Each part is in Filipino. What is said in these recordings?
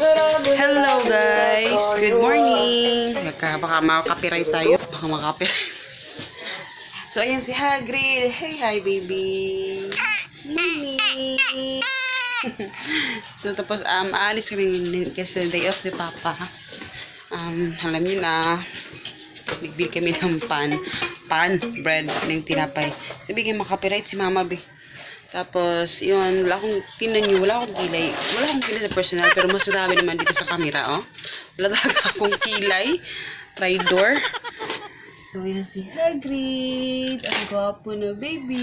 Hello guys, good morning. Baka makaka-copyright tayo. Baka makaka-copyright. So ayan si Hagrid. Hey, hi baby. Mommy. So tapos aalis kami kasi day off ni Papa. Alam niyo na, nagbil kami ng bread ng tinapay. Sabi kayo makaka-copyright si Mama be. Tapos, yun, wala akong kilay sa personal, pero mas marami naman dito sa camera, oh. Wala talaga akong kilay. Traitor. So, yan si Hagrid. Ang gwapo na baby.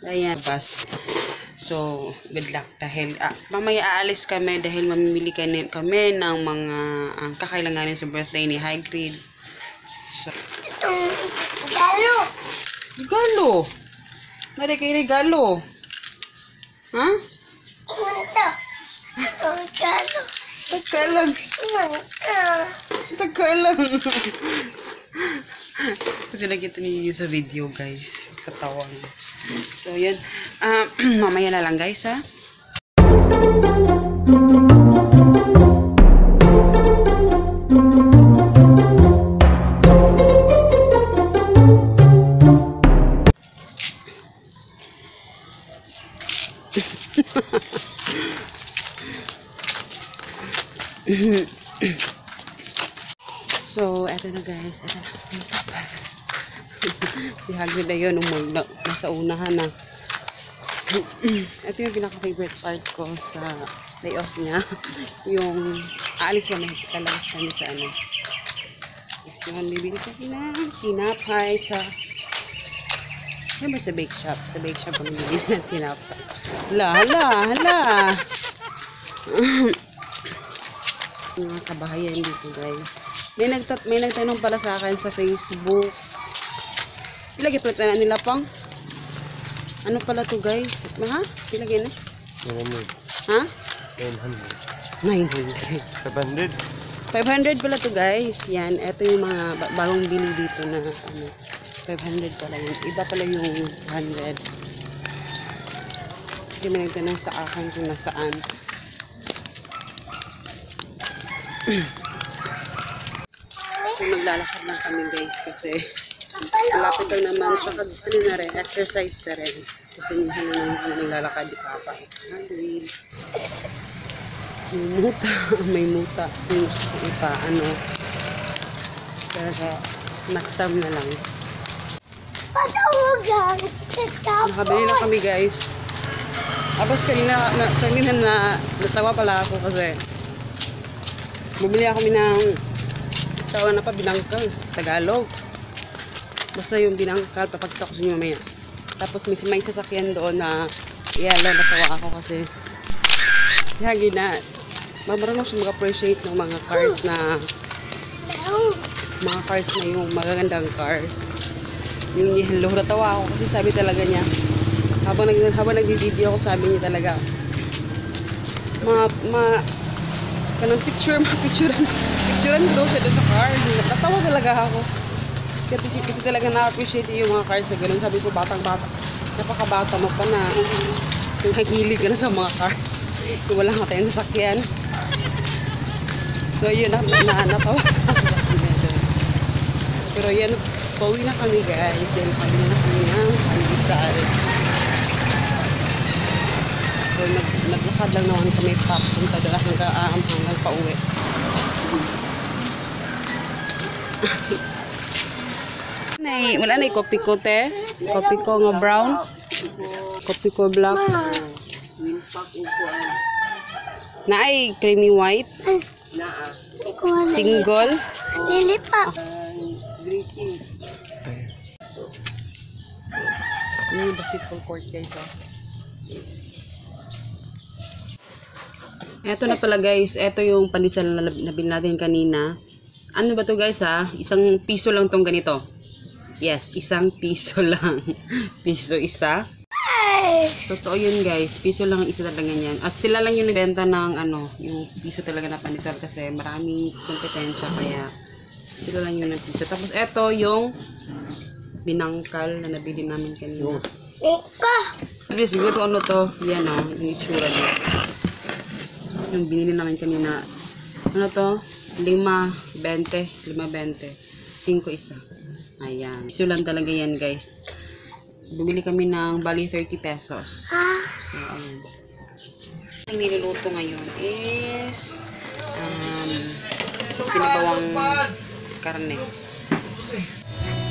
Ayan, bus. So, good luck dahil, mamaya aalis kami dahil mamimili kami ng mga kakailanganin sa birthday ni Hagrid. So, regalo. Nari kay regalo. Ha? Regalo. Tagalang. Kasi lagi ito niyo sa video, guys. Katawan. So, yan. Mamaya na lang, guys, ha? So, eto na guys, eto na. Si Hagrid na yun, nasa unahan na. Ito yung pinaka-favorite part ko sa day off niya. Yung aalis kami, lalabas kami sa ano. Tapos yun, bibili kami ng tinapay sa sa bake shop. Sa bake shop kami bibili ng tinapay. Hala. Mga kabahayan dito guys. May nagtanong pala sa akin sa Facebook. Ilagay pala na nila pang ano pala to guys? Ha? Ilagay na? 900. Ha? 900. 500 pala to guys. Yan. Ito yung mga bagong bili dito na ano, 500 pala yun. Iba pala yung 100. Kasi may nagtanong sa akin kung nasaan. So maglalakad lang kami guys kasi malapit lang naman tsaka ano na rin, exercise na rin kasi minsan na naman naglalakad di Papa. May muta yung ipa ano kaya next time na lang. Nakabili na kami guys. Tapos kanina natawa pala ako kasi bumili ako ng tawag na pa binangkal, tagalog. Basta yung binangkal, papagta ko sa inyo mamaya. Tapos may sasakyan doon na yellow, natawa ako kasi si Hagi na marunong siya mag-appreciate ng mga cars na yung magagandang cars. Yung yellow, natawa ako kasi sabi talaga niya habang nagdi-video ako, sabi niya talaga kanang picturean daw siya doon sa car. Natawa talaga ako. Kasi talaga na-appreciate yung mga cars na gano'n. Sabi ko, batang-bata. Napakabata mo pa na. Yung nahilig ka na sa mga cars. Yung wala nga tayong sasakyan. So, yun. Natawa. Pero yan, pauwi na kami guys. Dahil pabili na kami ng pandesal. So, naglakad lang naman kami papunta doon hanggang pauwi. Wala na kopi ko te. Kopi ko nga brown. Kopi ko black. Na ay creamy white. Single. Lili pa. Yung basketball court guys. Eto na pala guys, eto yung pandesal na nabili natin kanina. Ano ba to guys ha? ₱1 lang tong ganito. Yes, ₱1 lang. Piso isa. Totoo yun guys, piso lang ang isa talaga yan. At sila lang yung nagbenta ng ano, yung piso talaga na pandesal kasi maraming kompetensya kaya sila lang yung nagpiso. Tapos eto yung binangkal na nabili namin kanina. Sabi siguro ano to, yan o, yung itsura dito. Yung binili namin kanina. Ano to? 5.20. 5 isa. Ayan. Iso lang talaga yan, guys. Bumili kami ng bali 30 pesos. So, ayan. Ang niluluto ngayon is sinabawang karne.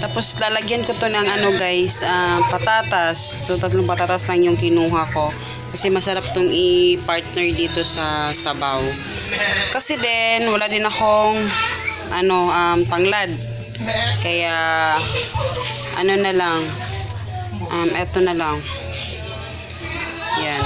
Tapos lalagyan ko to ng ano guys, patatas. So 3 patatas lang yung kinuha ko. Kasi masarap tong i-partner dito sa sabaw. Kasi din, wala din akong tanglad. Kaya ano na lang, eto na lang. Yan.